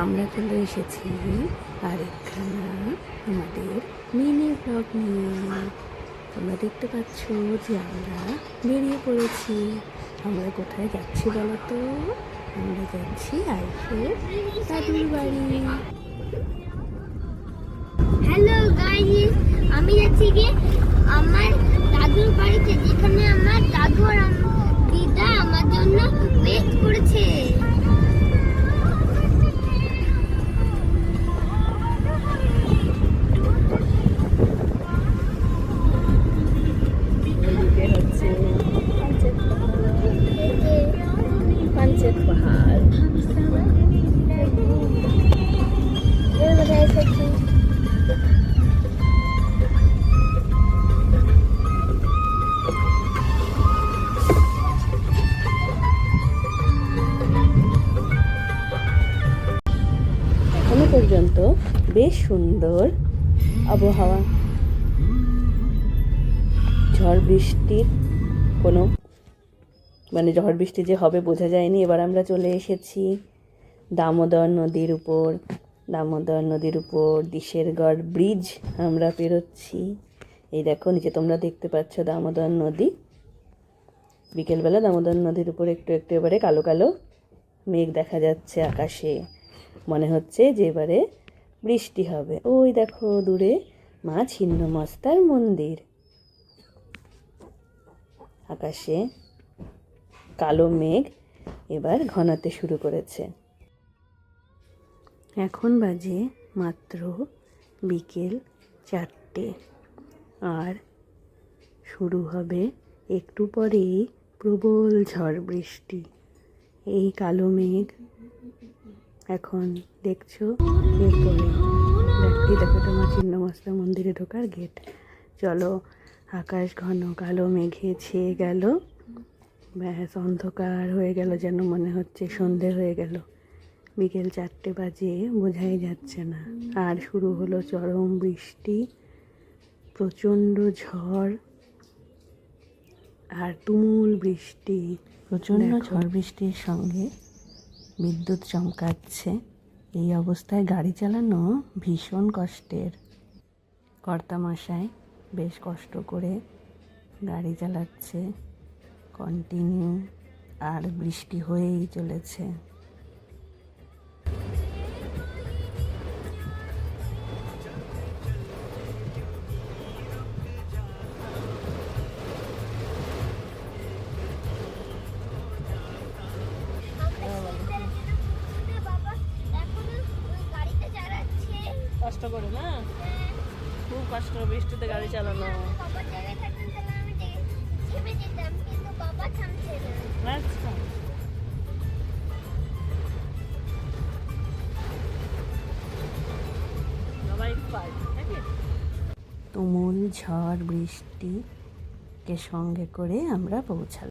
আমরা চলে এসেছি আরেকখানা আমাদের মিনি ব্লগ নিয়ে। তোমরা দেখতে পাচ্ছ যে আমরা বেরিয়ে পড়েছি। আমরা কোথায় যাচ্ছি বলো তো? আমরা যাচ্ছি আইফের দাদুর বাড়ি। হ্যালো গাইস, আমি যাচ্ছি গিয়ে আমার দাদুর বাড়িতে, যেখানে আমার দাদু আর দিদা আমার জন্য ওয়েট করেছে। পাঞ্চেত পাহাড়। এখনো পর্যন্ত বেশ সুন্দর আবহাওয়া, ঝড় বৃষ্টির কোনো ঝড় বৃষ্টি যে হবে বোঝা যায়নি। এবার আমরা চলে এসেছি দামোদর নদীর উপর দিশেরগড় ব্রিজ আমরা পেরোচ্ছি। এই দেখো নিচে তোমরা দেখতে পাচ্ছ দামোদর নদী। বিকেলবেলা দামোদর নদীর উপর একটু একটু এবারে কালো কালো মেঘ দেখা যাচ্ছে আকাশে। মনে হচ্ছে যে এবারে বৃষ্টি হবে। ওই দেখো দূরে মা ছিন্নমস্তার মন্দির। আকাশে কালো মেঘ এবার ঘনাতে শুরু করেছে। এখন বাজে মাত্র বিকেল 4টে, আর শুরু হবে একটু পরেই প্রবল ঝড় বৃষ্টি। এই কালো মেঘ এখন দেখছো, এরপরে দেখো তোমার ছিন্নমস্তা মন্দিরে ঢোকার গেট। চলো, আকাশ ঘন কালো মেঘে ছেয়ে গেল, ব্যাস অন্ধকার হয়ে গেল, যেন মনে হচ্ছে সন্ধে হয়ে গেল। বিকেল 4টে বাজে, বোঝাই যাচ্ছে না। আর শুরু হলো চরম বৃষ্টি, প্রচণ্ড ঝড় আর তুমুল বৃষ্টি। প্রচণ্ড ঝড় বৃষ্টির সঙ্গে বিদ্যুৎ চমকাচ্ছে। এই অবস্থায় গাড়ি চালানো ভীষণ কষ্টের। কর্তামশাই বেশ কষ্ট করে গাড়ি চালাচ্ছে কন্টিনিউ, আর বৃষ্টি হয়েই চলেছে। কষ্ট করে না, খুব কষ্ট বৃষ্টিতে গাড়ি চালানো। তুমুল ঝড় বৃষ্টিকে সঙ্গে করে আমরা পৌঁছালাম।